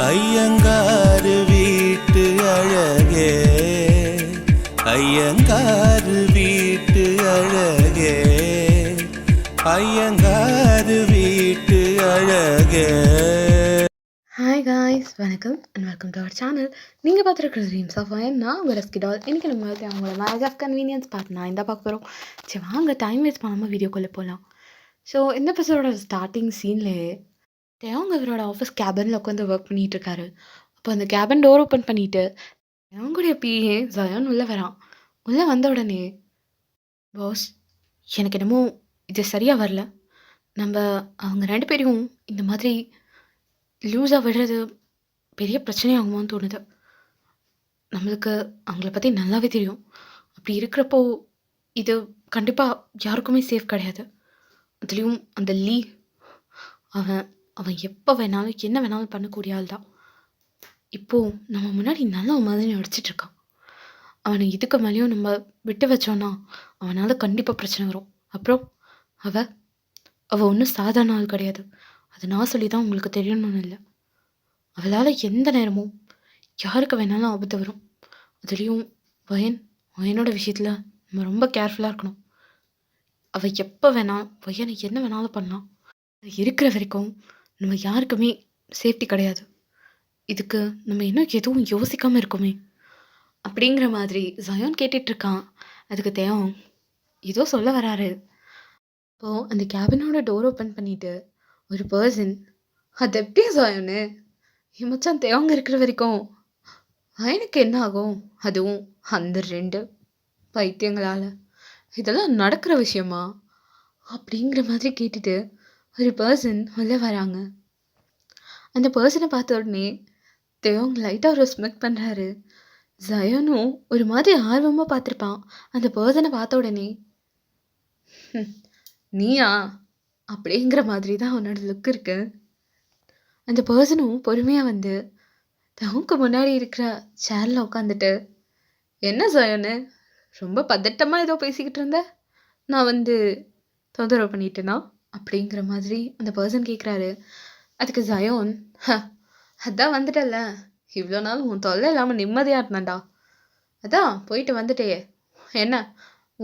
ஐயங்காரு வீட்டு அழகே, ஐயங்காரு வீட்டு அழகே, ஐயங்காரு வீட்டு அழகே. ஹாய் காய்ஸ், வணக்கம் and welcome to our channel. நீங்கள் பார்த்துருக்குற ட்ரீம்ஸ் ஆஃப் அயன். நான் உங்கள் ரஸ்கிடால். இன்றைக்கி நம்ம அவங்களோட மேரேஜ் ஆஃப் கன்வீனியன்ஸ் பார்த்து நான் இந்த பார்க்க போகிறோம். சரி வாங்க, டைம் வேஸ்ட் பண்ணாமல் வீடியோக்குள்ளே போகலாம். ஸோ இந்த எபிசோடோட ஸ்டார்டிங் சீன்லேயே தேவங்க இவரோட ஆஃபீஸ் கேபினில் உட்காந்து ஒர்க் பண்ணிகிட்டு இருக்காரு. அப்போ அந்த கேபின் டோர் ஓப்பன் பண்ணிவிட்டு தேவங்களுடைய பிஏ ஜயான் உள்ளே வரான். உள்ளே வந்த உடனே, பாஸ், எனக்கு என்னமோ இது சரியாக வரல. நம்ம அவங்க ரெண்டு பேரையும் இந்த மாதிரி லூஸாக விடுறது பெரிய பிரச்சனையாகுமான்னு தோணுது. நம்மளுக்கு அவங்கள பற்றி நல்லாவே தெரியும். அப்படி இருக்கிறப்போ இது கண்டிப்பாக யாருக்குமே சேஃப் கிடையாது. அதுலேயும் அந்த லீ, அவன் அவன் எப்போ வேணாலும் என்ன வேணாலும் பண்ணக்கூடிய ஆள் தான். இப்போது நம்ம முன்னாடி நல்ல மாதிரி நடிச்சிட்ருக்கான். அவனை இதுக்கு மேலேயும் நம்ம விட்டு வச்சோன்னா அவனால் கண்டிப்பாக பிரச்சனை வரும். அப்புறம் அவள் ஒன்றும் சாதாரண ஆள் கிடையாது. அது நான் சொல்லி தான் உங்களுக்கு தெரியணும்னு இல்லை. அவளால் எந்த நேரமும் யாருக்கு வேணாலும் ஆபத்து வரும். அதுலேயும் வயனோட விஷயத்தில் நம்ம ரொம்ப கேர்ஃபுல்லாக இருக்கணும். அவள் எப்போ வேணாலும் வயனை என்ன வேணாலும் பண்ணலாம். அது இருக்கிற வரைக்கும் நம்ம யாருக்குமே சேஃப்டி கிடையாது. இதுக்கு நம்ம இன்னும் எதுவும் யோசிக்காமல் இருக்கோமே அப்படிங்கிற மாதிரி ஜயான் கேட்டுட்ருக்கான். அதுக்கு தேவம் ஏதோ சொல்ல வராரு. அப்போது அந்த கேபினோட டோர் ஓப்பன் பண்ணிவிட்டு ஒரு பர்சன், அது எப்படி ஜயானு மச்சான் தேவங்க இருக்கிற வரைக்கும் வயனுக்கு என்ன ஆகும்? அதுவும் அந்த ரெண்டு பைத்தியங்களால் இதெல்லாம் நடக்கிற விஷயமா அப்படிங்கிற மாதிரி கேட்டுட்டு ஒரு பர்சன் உள்ளே வராங்க. அந்த பர்சனை பார்த்த உடனே தேவங்க லைட்டாக ஒரு ஸ்மெக் பண்ணுறாரு. ஜயனும் ஒரு மாதிரி ஆர்வமாக பார்த்துருப்பான். அந்த பர்சனை பார்த்த உடனே, நீயா அப்படிங்கிற மாதிரி தான் அவனோட லுக் இருக்கு. அந்த பர்சனும் பொறுமையாக வந்து தவங்க முன்னாடி இருக்கிற சேரில் உட்காந்துட்டு, என்ன ஜயனு ரொம்ப பதட்டமாக ஏதோ பேசிக்கிட்டு இருந்த, நான் வந்து தொந்தரவு பண்ணிட்டேனா அப்படிங்கிற மாதிரி அந்த பர்சன் கேட்குறாரு. அதுக்கு ஜயோன், அதான் வந்துட்டல, இவ்வளோ நாள் உன் தொல்லை இல்லாமல் நிம்மதியாக இருந்தேன்டா. அதான் போயிட்டு வந்துட்டே, என்ன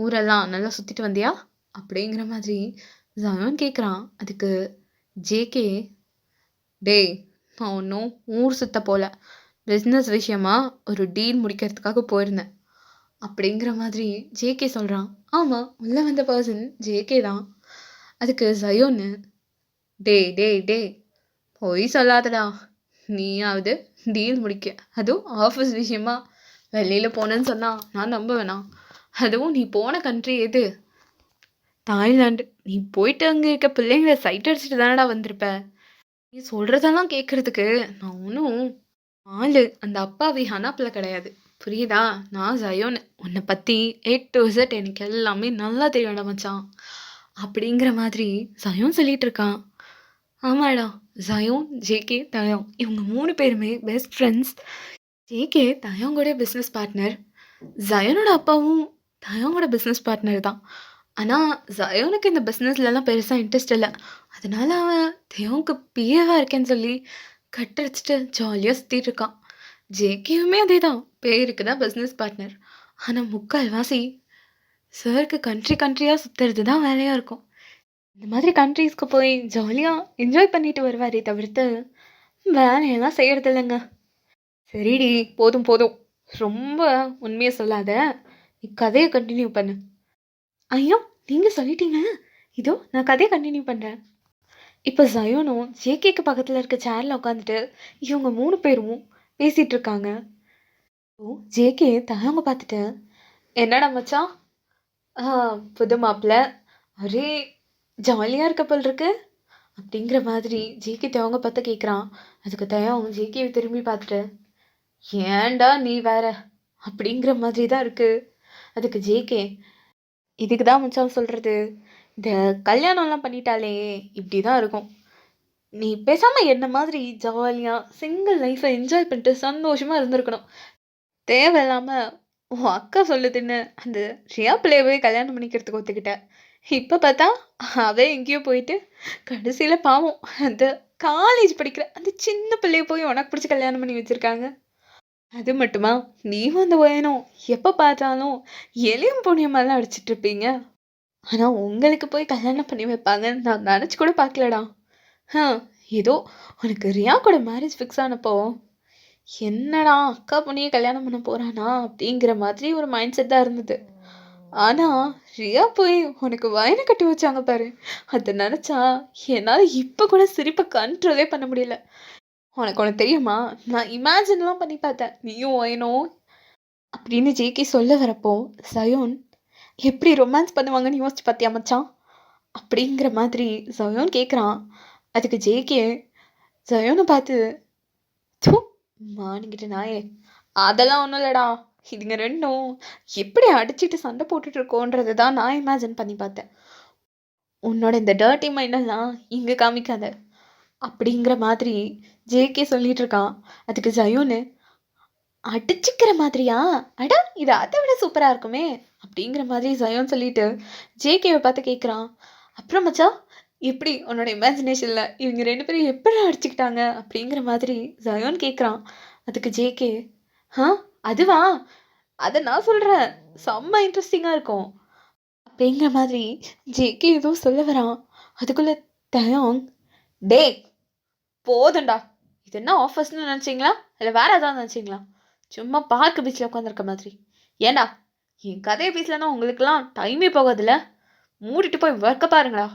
ஊரெல்லாம் நல்லா சுற்றிட்டு வந்தியா அப்படிங்கிற மாதிரி ஜயோன் கேட்குறான். அதுக்கு ஜேகே, டேய், நான் ஒன்றும் ஊர் சுத்த போல, பிஸ்னஸ் விஷயமா ஒரு டீல் முடிக்கிறதுக்காக போயிருந்தேன் அப்படிங்கிற மாதிரி ஜேகே சொல்கிறான். ஆமாம், உள்ளே வந்த பர்சன் ஜேகே தான். அதுக்கு ஜயோன்னு, டே போய் சொல்லாதடா, நீயாவது டீல் முடிக்க, அதுவும் ஆஃபீஸ் விஷயமா வெளியில் போனேன்னு சொன்னால் நான் நம்ப வேணாம். அதுவும் நீ போன கண்ட்ரி எது? தாய்லாண்டு. நீ போயிட்டு அங்கே இருக்க பிள்ளைங்களை சைட் அடிச்சுட்டு தானடா வந்திருப்ப. நீ சொல்கிறதெல்லாம் கேட்குறதுக்கு நான் ஒன்றும் அந்த அப்பாவி ஹனாப்பில் கிடையாது, புரியுதா? நான் ஜயோன்னு, உன்னை பற்றி A to Z எனக்கு எல்லாமே நல்லா தெரியும்டா மச்சான் அப்படிங்கிற மாதிரி ஜயோன் சொல்லிகிட்டு இருக்கான். ஆமாடா, ஜயோன், ஜேகே, தயோங் இவங்க 3 பேருமே பெஸ்ட் ஃப்ரெண்ட்ஸ். ஜேகே தயோங்கோட பிஸ்னஸ் பார்ட்னர், ஜயோனோட அப்பாவும் தயோங்கோட பிஸ்னஸ் பார்ட்னர் தான். ஆனால் ஜயோனுக்கு இந்த பிஸ்னஸ்லலாம் பெருசாக இன்ட்ரெஸ்ட் இல்லை. அதனால அவன் தேவனுக்கு பிஏவாக இருக்கேன்னு சொல்லி கட்டடிச்சிட்டு ஜாலியாக சுற்றிட்டு இருக்கான். ஜேகேவுமே அதே தான், பேருக்கு தான் பிஸ்னஸ் பார்ட்னர். ஆனால் முக்கால்வாசி சாருக்கு கண்ட்ரியாக சுற்றுறது தான் வேலையாக இருக்கும். இந்த மாதிரி கண்ட்ரீஸ்க்கு போய் ஜாலியாக என்ஜாய் பண்ணிட்டு வருவாரே தவிர்த்து வேலையெல்லாம் செய்கிறது இல்லைங்க. சரிடி, போதும் ரொம்ப உண்மையை சொல்லாத, நீ கதையை கண்டினியூ பண்ணு. ஐயோ, நீங்கள் சொல்லிட்டீங்க, இதோ நான் கதையை கண்டினியூ பண்ணுறேன். இப்போ ஜயோனும் ஜேகேக்கு பக்கத்தில் இருக்க சேரில் உட்காந்துட்டு இவங்க 3 பேரும் பேசிகிட்டு இருக்காங்க. ஓ, ஜேகே தயவங்க பார்த்துட்டு, என்னடா மச்சான், புது மாப்பிள்ளை ஒரே ஜாலியாக இருக்க போல் இருக்கு அப்படிங்கிற மாதிரி ஜேகே தயவங்க பார்த்து கேட்குறான். அதுக்கு தயவங்க ஜேகேவை திரும்பி பார்த்துட்டு, ஏன்டா நீ வேற அப்படிங்கிற மாதிரி தான் இருக்குது. அதுக்கு ஜேகே, இதுக்கு தான் மச்சான் சொல்கிறது, இந்த கல்யாணம்லாம் பண்ணிட்டாலே இப்படி தான் இருக்கும். நீ பேசாமல் என்ன மாதிரி ஜாலியாக சிங்கிள் லைஃப்பை என்ஜாய் பண்ணிட்டு சந்தோஷமாக இருந்திருக்கணும். தேவையில்லாமல் உன் அக்கா சொல்லுதுன்னு அந்த ரியா பிள்ளையவே கல்யாணம் பண்ணிக்கிறதுக்கு ஒத்துக்கிட்ட. இப்போ பார்த்தா அவள் எங்கேயோ போயிட்டு கடைசியில் பாவம் அந்த காலேஜ் படிக்கிற அந்த சின்ன பிள்ளைய போய் உனக்கு பிடிச்சி கல்யாணம் பண்ணி வச்சிருக்காங்க. அது மட்டுமா, நீயும் அந்த பையனும் எப்போ பார்த்தாலும் எலியும் பூனையும் மாதிரிலாம் அடிச்சிட்டு இருப்பீங்க. ஆனா உங்களுக்கு போய் கல்யாணம் பண்ணி வைப்பாங்கன்னு நான் நினச்சி கூட பார்க்கலடா. ஏதோ உனக்கு ரியா கூட மேரேஜ் ஃபிக்ஸ் ஆனப்போ என்னடா அக்கா பொண்ணையே கல்யாணம் பண்ண போறானா அப்படிங்கிற மாதிரி ஒரு மைண்ட் செட் தான் இருந்தது. ஆனா ரியா போய் உனக்கு வயனை கட்டி வச்சாங்க பாரு, அதை நினைச்சா என்னால இப்ப கூட சிரிப்பை கண்ட்ரோலே பண்ண முடியல. உனக்கு ஒன்று தெரியுமா, நான் இமேஜின்லாம் பண்ணி பார்த்தேன் நீயும் வயனும் அப்படின்னு ஜேகே சொல்ல வரப்போ சயோன் எப்படி ரொமான்ஸ் பண்ணுவாங்கன்னு யோசிச்சு பார்த்தியா மச்சான் அப்படிங்கிற மாதிரி சயோன் கேட்குறான். அதுக்கு ஜேகே சயோனை பார்த்து தூ மானுங்கிட்ட நாயே, அதெல்லாம் ஒன்றும் இல்லடா, இதுங்க ரெண்டும் எப்படி அடிச்சிட்டு சண்டை போட்டுட்டு இருக்கோன்றது தான் நான் இமேஜின் பண்ணி பார்த்தேன். உன்னோட இந்த டர்ட்டி மைண்டெல்லாம் இங்கே காமிக்காத அப்படிங்கிற மாதிரி ஜேகே சொல்லிட்டு இருக்கான். அதுக்கு ஜயோனு அடிச்சுக்கிற மாதிரியா, அட இது அதை விட சூப்பராக இருக்குமே அப்படிங்கிற மாதிரி ஜயோன் சொல்லிட்டு ஜேகேவை பார்த்து கேட்குறான். அப்புறம் மச்சா எப்படி உன்னோட இமேஜினேஷனில் இவங்க ரெண்டு பேரும் எப்படி அடிச்சுக்கிட்டாங்க அப்படிங்கிற மாதிரி ஜயோன் கேட்குறான். அதுக்கு ஜேகே அதுவா, அதை நான் சொல்கிறேன், செம்ம இன்ட்ரெஸ்டிங்காக இருக்கும் அப்படிங்கிற மாதிரி ஜேகே ஏதோ சொல்ல வரான். அதுக்குள்ளே தயோங் டே போதுண்டா, இது என்ன ஆஃபர்ஸ்னு நினச்சிங்களா இல்லை வேறு ஏதாவது நினச்சிங்களா, சும்மா பார்க்கு பீச்சில் உட்காந்துருக்க மாதிரி. ஏண்டா என் கதையை பீஸ்லன்னா உங்களுக்கெல்லாம் டைமே போகாதுல்ல, மூடிட்டு போய் ஒர்க்கை பாருங்களா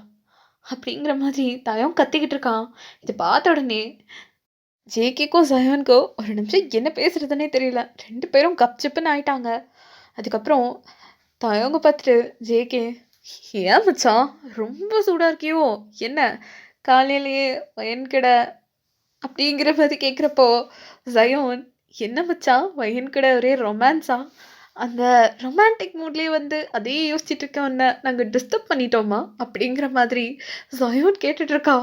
அப்படிங்கிற மாதிரி தயம் கத்திக்கிட்டு இருக்கான். இதை பார்த்த உடனே ஜேகேக்கும் ஜயோனுக்கோ ஒரு நிமிஷம் என்ன பேசுறதுன்னே தெரியல. ரெண்டு பேரும் கப்சிப்புன்னு ஆயிட்டாங்க. அதுக்கப்புறம் தயவங்க பார்த்துட்டு ஜேகே ஏன் மச்சான் ரொம்ப சூடாக இருக்கியோ, என்ன காலையிலேயே வயன்கிட அப்படிங்கிற மாதிரி கேட்குறப்போ ஜயோன் என்ன மச்சான் வயன்கிட ஒரே ரொமான்ஸா, அந்த ரொமான்டிக் மூட்லேயே வந்து அதே யோசிச்சுட்டு இருக்கவன நாங்கள் டிஸ்டர்ப் பண்ணிட்டோமா அப்படிங்கிற மாதிரி ஜயோன் கேட்டுட்ருக்கா.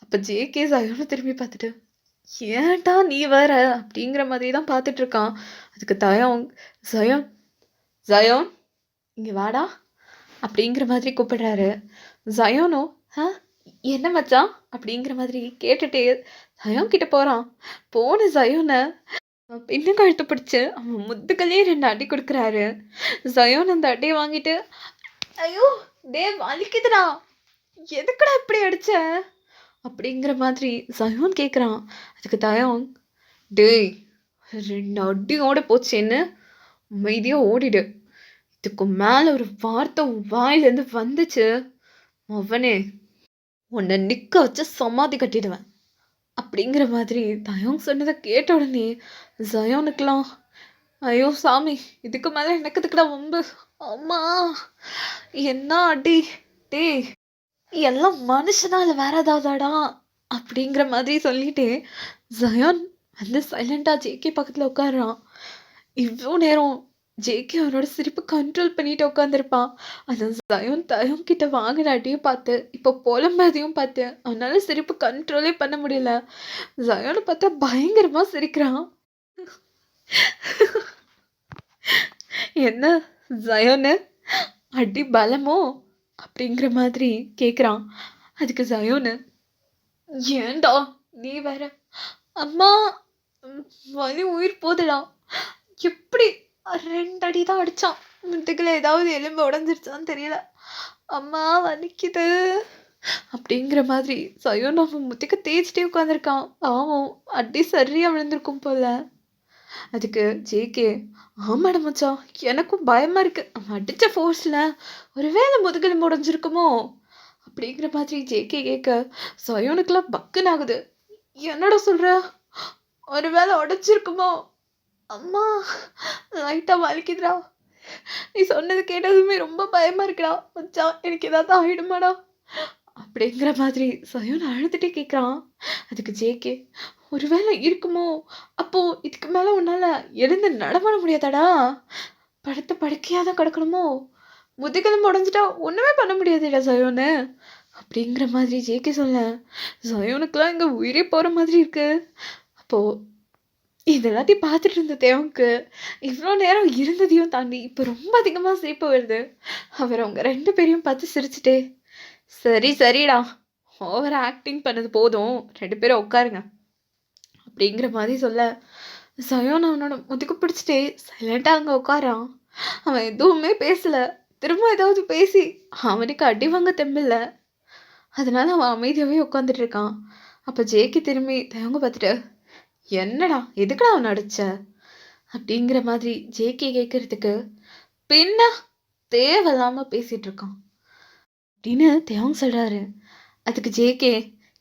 அப்போ ஜேகே ஜயோனை திரும்பி பார்த்துட்டு ஏன்டா நீ வேற அப்படிங்கிற மாதிரி தான் பார்த்துட்ருக்கான். அதுக்கு தயோங் ஜயோன் ஜயோன் இங்கே வாடா அப்படிங்கிற மாதிரி கூப்பிடுறாரு. ஜயோனோ என்ன மச்சான் அப்படிங்கிற மாதிரி கேட்டுட்டே ஜயோன் கிட்ட போகிறான். போன ஜயோனை பின்ன கழுத்து பிடிச்சி அவன் முத்துக்கள்லேயே 2 அடி கொடுக்குறாரு. ஜயோன் அந்த அடியை வாங்கிட்டு ஐயோ டே வலிக்குதுடா, எதுக்குடா இப்படி அடிச்ச அப்படிங்கிற மாதிரி ஜயோன் கேட்குறான். அதுக்கு தயோங் டேய் 2 அடியோட போச்சேன்னு அமைதியாக ஓடிடு, இதுக்கு மேலே ஒரு வார்த்தை வாயிலேருந்து வந்துச்சு அவனே உன்னை நிற்க வச்சு சமாதி கட்டிடுவேன் அப்படிங்கிற மாதிரி தயோங் சொன்னதை கேட்ட உடனே ஜயோனுக்கெல்லாம் ஐயோ சாமி இதுக்கு மேலே எனக்கு இதுக்குடா வம்பு, அம்மா என்ன அடி டே எல்லாம் மனுஷனா இல்லை வேற ஏதாவதாடா அப்படிங்கிற மாதிரி சொல்லிட்டு ஜயோன் வந்து சைலண்டாக ஜேகே பக்கத்தில் உட்காடுறான். இவ்வளோ நேரம் ஜேகே அவனோட சிரிப்பு கண்ட்ரோல் பண்ணிட்டு உட்காந்துருப்பான். அந்த ஜயோன் தயோன் கிட்ட வாங்கின அடியும் பார்த்து இப்போ புலம்பதையும் பார்த்து அவனால சிரிப்பு கண்ட்ரோலே பண்ண முடியல. ஜயோனை பார்த்தா பயங்கரமாக சிரிக்கிறான். என்ன ஜயோனு அடி பலமோ அப்படிங்கிற மாதிரி கேட்குறான். அதுக்கு ஜயோனு ஏண்டா நீ வேற, அம்மா வலி உயிர் போதுடா, எப்படி 2 அடி தான் அடித்தான், முதுகில் ஏதாவது எலும்பு உடஞ்சிருச்சான்னு தெரியல, அம்மா வலிக்குது அப்படிங்கிற மாதிரி ஜயோன் அவன் முத்துக்க தேய்ச்சிட்டே உட்காந்துருக்கான். பாவம் அடி சரியாக விழுந்திருக்கும் போல. அதுக்கு ஜேகே ஆமாடா மச்சான் எனக்கும் பயமாக இருக்குது, அவன் அடித்த ஃபோர்ஸில் ஒருவேளை முதுகில் முடிஞ்சிருக்குமோ அப்படிங்கிற மாதிரி ஜேகே கேட்க ஜயோனுக்கெல்லாம் பக்குன்னு ஆகுது. என்னடா சொல்கிற, ஒருவேளை உடஞ்சிருக்குமோ, அம்மா லைட்டாக வலிக்குதுடா, நீ சொன்னது கேட்டதுமே ரொம்ப பயமாக இருக்குடா மச்சான், எனக்கு ஏதாவது ஆகிடுமாடா அப்படிங்கிற மாதிரி ஜயோன் அழுதுகிட்டே கேட்குறான். அதுக்கு ஜேகே ஒருவேளை இருக்குமோ, அப்போது இதுக்கு மேலே உன்னால் எழுந்து நடமாட முடியாதாடா, படுத்த படுக்கையாக தான் கிடக்கணுமோ, முதுகெலும்பு உடஞ்சிட்டா ஒன்றுமே பண்ண முடியாதுடா ஜயோனு அப்படிங்கிற மாதிரி ஜேகே சொல்ல ஜயோனுக்கெல்லாம் இங்கே உயிரே போகிற மாதிரி இருக்கு. அப்போது இது எல்லாத்தையும் பார்த்துட்டு இருந்த தேவனுக்கு இவ்வளோ நேரம் இருந்ததையும் தாண்டி இப்போ ரொம்ப அதிகமாக சிரிப்பு வருது. அவர் அவங்க 2 பேரையும் பார்த்து சிரிச்சுட்டே சரி சரிடா ஓவர் ஆக்டிங் பண்ணது போதும், 2 பேரும் உட்காருங்க அப்படிங்கிற மாதிரி சொல்ல, சயோன் அவனோட முதுகு பிடிச்சிட்டே சைலண்டா அங்க உட்காரான். அவன் எதுவுமே பேசல. திரும்ப ஏதாவது பேசி அவனுக்கு அடி வாங்க தெம்பில்ல. அதனால அவன் அமைதியாவே உட்காந்துட்டு இருக்கான். அப்ப ஜேகே திரும்பி தயங்க பார்த்துட்டு, என்னடா எதுக்குடா அவனை அடிச்ச அப்படிங்கிற மாதிரி ஜேகே கேட்கறதுக்கு, பின்ன தேவையில்லாம பேசிட்டு இருக்கான் அப்படின்னு தேவங்க சொல்றாரு. அதுக்கு ஜேகே,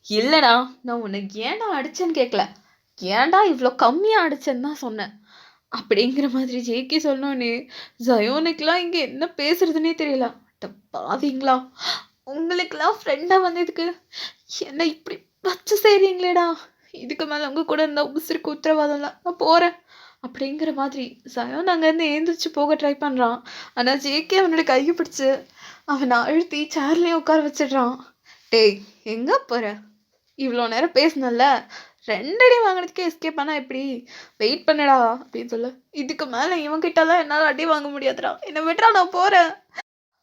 இல்லடா நான் உன்னை ஏன்டா அடிச்சேன்னு கேட்கல, ஏன்டா இவ்வளோ கம்மியா அடிச்சேன்னு தான் சொன்னேன் அப்படிங்கிற மாதிரி ஜேகே சொன்னோன்னே ஜயோனுக்குலாம் இங்க என்ன பேசுறதுன்னே தெரியல. அட பாவீங்களா, உங்களுக்கெல்லாம் ஃப்ரெண்டா வந்ததுக்கு என்ன இப்படி வச்சு செய்றீங்களேடா, இதுக்கு மேல உங்க கூட இருந்தா உசுருக்கு உத்தரவாதம் இல்லை, நான் போறேன் அப்படிங்கிற மாதிரி ஜயோன் அங்கேருந்து எழுந்திரிச்சு போக ட்ரை பண்றான். ஆனா ஜேகே அவனோட கையை பிடிச்சு அவனை அழுத்தி சேர்லயே உட்கார வச்சிடுறான். டேய் எங்க போற, இவ்வளோ நேரம் பேசினல்ல, 2 அடி வாங்கினதுக்கே எஸ்கேப் பண்ணா எப்படி, வெயிட் பண்ணடா அப்படின்னு சொல்ல, இதுக்கு மேல இவன் கிட்டலாம் என்னால் அடி வாங்க முடியாதுடா, என்னை விட்றா நான் போறேன்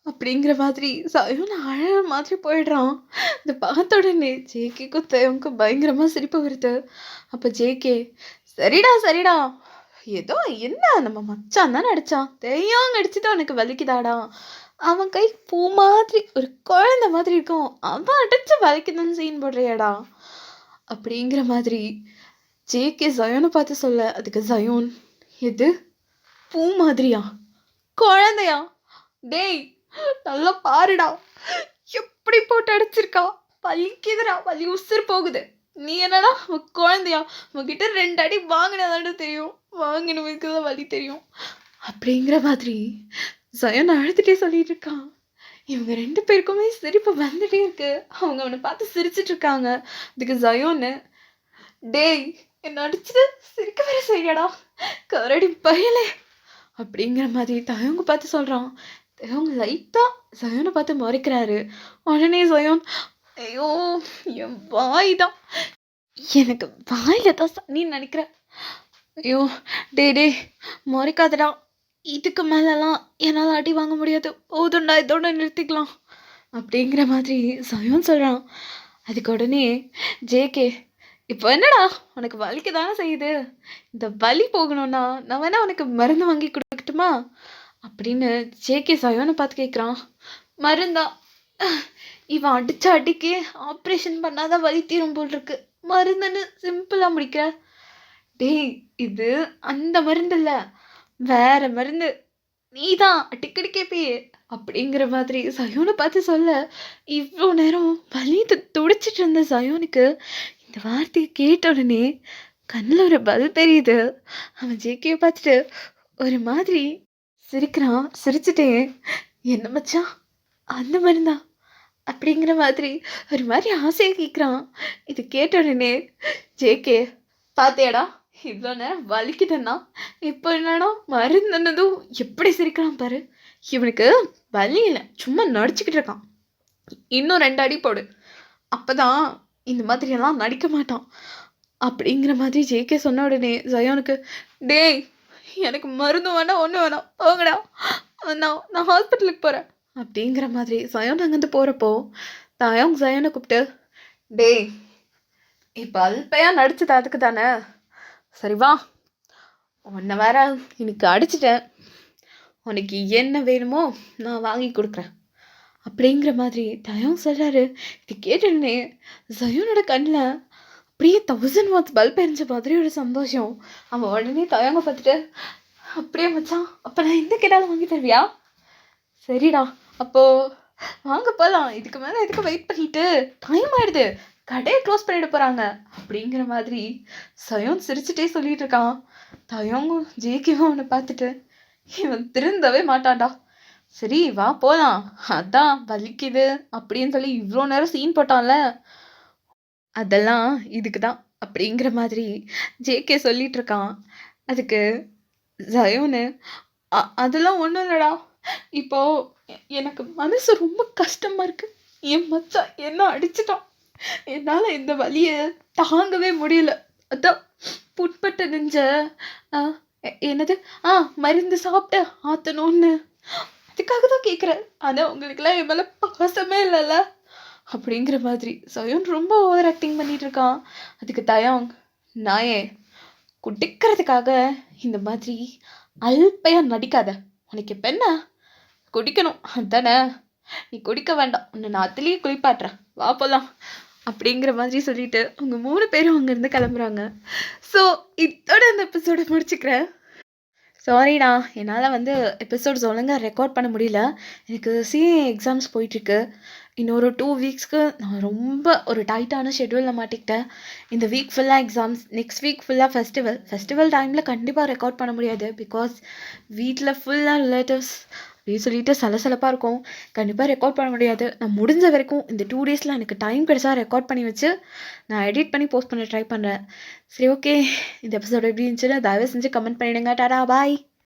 அப்படிங்கிற மாதிரி சயோன் அழ மாதிரி போயிடுறான். இதை பார்த்த உடனே ஜேகேக்கும் தேவனுக்கும் பயங்கரமா சிரிப்பு வருது. அப்ப ஜேகே, சரிடா சரிடா, ஏதோ என்ன நம்ம மச்சான் தானே அடிச்சான், தெரியாம அடிச்சுட்டு அவனுக்கு வலிக்குதாடா, அவன் கை பூ மாதிரி ஒரு குழந்தை மாதிரி இருக்கும், அவன் அடிச்சு வலிக்குதுன்னு சீன் போடுறியாடா அப்படிங்கிற மாதிரி ஜேகே ஜயோனை பார்த்து சொல்ல, அதுக்கு ஜயோன், எது பூ மாதிரியா, குழந்தையா, டேய் நல்லா பாருடா எப்படி போட்டு அடிச்சிருக்கா, வலிக்குதுடா, வலி உசுர் போகுது, நீ என்னடா அவன் குழந்தையா, உன்கிட்ட 2 அடி வாங்கினதாட தெரியும், வாங்கினவனுக்கு தான் வலி தெரியும் அப்படிங்கிற மாதிரி ஜயோன் அழுதுட்டே சொல்லிட்டு இருக்கான். இவங்க 2 பேருக்குமே சிரிப்பு வந்துட்டே இருக்கு. அவங்க அவனை பார்த்து சிரிச்சிட்டு இருக்காங்க. இதுக்கு ஜயோன்னு, டேய் என்ன அடிச்சுட்டு சிரிக்க வேற செய்யடா கரடி பயலே அப்படிங்கிற மாதிரி தயவங்க பார்த்து சொல்றான். தயவங்க லைட்டா ஜயோனை பார்த்து மறைக்கிறாரு. உடனே ஜயோன், ஐயோ என் வாய் தான், எனக்கு வாயில தான் நீ நினைக்கிற, ஐயோ டே டே மறைக்காதடா, இதுக்கு மேலெல்லாம் என்னால் அடி வாங்க முடியாது, போதும்டா இதோட நிறுத்திக்கலாம் அப்படிங்கிற மாதிரி ஜயோன் சொல்கிறான். அதுக்கு உடனே ஜேகே, இப்போ என்னடா உனக்கு வலிக்கு தானே செய்யுது, இந்த வலி போகணும்னா நான் வேணா உனக்கு மருந்து வாங்கி கொடுக்கட்டுமா அப்படின்னு ஜேகே ஜயோனை பார்த்து கேட்குறான். மருந்தா, இவன் அடிச்ச அடிக்கே ஆப்ரேஷன் பண்ணாதான் வலி தீரும் போல் இருக்கு, மருந்துன்னு சிம்பிளாக முடிக்கிற, டேய் இது அந்த மருந்து இல்லை, வேற மருந்து, நீதான் அடிக்கடி கேட்பியே அப்படிங்கிற மாதிரி சயோனை பார்த்து சொல்ல, இவ்வளோ நேரம் வலியை துடிச்சிட்டு இருந்த சயோனுக்கு இந்த வார்த்தையை கேட்ட உடனே கண்ணில் ஒரு பல் தெரியுது. அவன் ஜேகேவை பார்த்துட்டு ஒரு மாதிரி சிரிக்கிறான். சிரிச்சுட்டே, என்ன மச்சான் அந்த மருந்தா அப்படிங்கிற மாதிரி ஒரு மாதிரி ஆசையை கேட்குறான். இது கேட்ட உடனே ஜேகே, பாத்தியாடா இவ்வளோ நேரம் வலிக்குதுன்னா இப்போ என்னன்னா மருந்துன்னதும் எப்படி சிரிக்கிறான் பாரு, இவனுக்கு வலி இல்லை சும்மா நடிச்சுக்கிட்டு இருக்கான், இன்னும் 2 அடி போடு, அப்போதான் இந்த மாதிரியெல்லாம் நடிக்க மாட்டான் அப்படிங்கிற மாதிரி ஜேகே சொன்ன உடனே ஜயோனுக்கு, டேய் எனக்கு மருந்து வேணாம் ஒன்றும் வேணாம், போங்கடா, நான் ஹாஸ்பிட்டலுக்கு போகிறேன் அப்படிங்கிற மாதிரி ஜயோன் அங்கேருந்து போகிறப்போ தயோங் ஜயோனை கூப்பிட்டு, டேய் இப்போ அல்பையாக நடிச்சது அதுக்கு தானே, சரி வா, உன்னை வேற இன்னைக்கு அடிச்சிட்டேன், உனக்கு என்ன வேணுமோ நான் வாங்கி கொடுக்குறேன் அப்படிங்கிற மாதிரி தயோங் சொல்கிறாரு. இது கேட்டோடனே ஜயோனோட கண்ணில் அப்படியே 1000 வாட்ஸ் பல்ப் எரிஞ்ச மாதிரி ஒரு சந்தோஷம். அவன் உடனே தயோங்க பார்த்துட்டு, அப்படியே மச்சான் அப்போ நான் எந்த கேட்டாலும் வாங்கி தருவியா, சரிடா அப்போது வாங்க போகலாம், இதுக்கு மேலே எதுக்கு வெயிட் பண்ணிட்டு, டைம் ஆயிடுது, கடையை க்ளோஸ் பண்ணிட போகிறாங்க அப்படிங்கிற மாதிரி சயோன் சிரிச்சுட்டே சொல்லிட்டு இருக்கான். தயோங்கும் ஜேகேவும் அவனை பார்த்துட்டு, இவன் திருந்தவே மாட்டான்டா, சரி வா போகலாம், அதான் வலிக்குது அப்படின்னு சொல்லி இவ்வளோ நேரம் சீன் போட்டான்ல, அதெல்லாம் இதுக்கு தான் அப்படிங்கிற மாதிரி ஜேகே சொல்லிட்டு இருக்கான். அதுக்கு ஜயோனு, அதெல்லாம் ஒன்றும் இல்லைடா, இப்போ எனக்கு மனசு ரொம்ப கஷ்டமாக இருக்கு, என் மச்சான் என்ன அடிச்சிட்டான், என்னால் இந்த வலியை தாங்கவே முடியல, அதான் புட்பட்ட நெஞ்ச என்னது மருந்து சாப்பிட்டு ஆற்றணும்னு, அதுக்காக தான் கேட்குறேன், ஆனால் உங்களுக்குலாம் என் மேலே பாசமே இல்லைல்ல அப்படிங்கிற மாதிரி சயோன் ரொம்ப ஓவர் ஆக்டிங் பண்ணிட்டு இருக்கான். அதுக்கு தயாங், நாயே குடிக்கிறதுக்காக இந்த மாதிரி அல்பையா நடிக்காத. உனக்கு இப்போ என்ன குடிக்கணும் அதானே? நீ குடிக்க வேண்டாம், உன்னை நான் அதுலேயே குளிப்பாட்டுறேன், வா போலாம் அப்படிங்கிற மாதிரி சொல்லிட்டு அவங்க 3 பேரும் அங்கேருந்து கிளம்புறாங்க. ஸோ இதோட இந்த எபிசோட முடிச்சுக்கிறேன். சாரிடா, என்னால் வந்து எபிசோட்ஸ் ஒழுங்காக ரெக்கார்ட் பண்ண முடியல. எனக்கு சிஏ எக்ஸாம்ஸ் போயிட்டுருக்கு. இன்னொரு 2 வீக்ஸ்க்கு நான் ரொம்ப ஒரு டைட்டான ஷெட்யூலில் மாட்டிக்கிட்டேன். இந்த வீக் ஃபுல்லாக எக்ஸாம்ஸ், நெக்ஸ்ட் வீக் ஃபுல்லாக ஃபெஸ்டிவல் டைமில் கண்டிப்பாக ரெக்கார்ட் பண்ண முடியாது. பிகாஸ் வீட்டில் ஃபுல்லாக ரிலேட்டிவ்ஸ் அப்படின்னு சொல்லிட்டு சலசலப்பாக இருக்கும். கண்டிப்பாக ரெக்கார்ட் பண்ண முடியாது. நான் முடிஞ்ச வரைக்கும் இந்த 2 டேஸில் எனக்கு டைம் கிடைச்சா ரெக்கார்ட் பண்ணி வச்சு நான் எடிட் பண்ணி போஸ்ட் பண்ண ட்ரை பண்ணுறேன். சரி, ஓகே, இந்த எபிசோட் எப்படி இருந்துச்சுன்னு தயவு செஞ்சு கமெண்ட் பண்ணிவிடுங்க. டாடா, பாய்.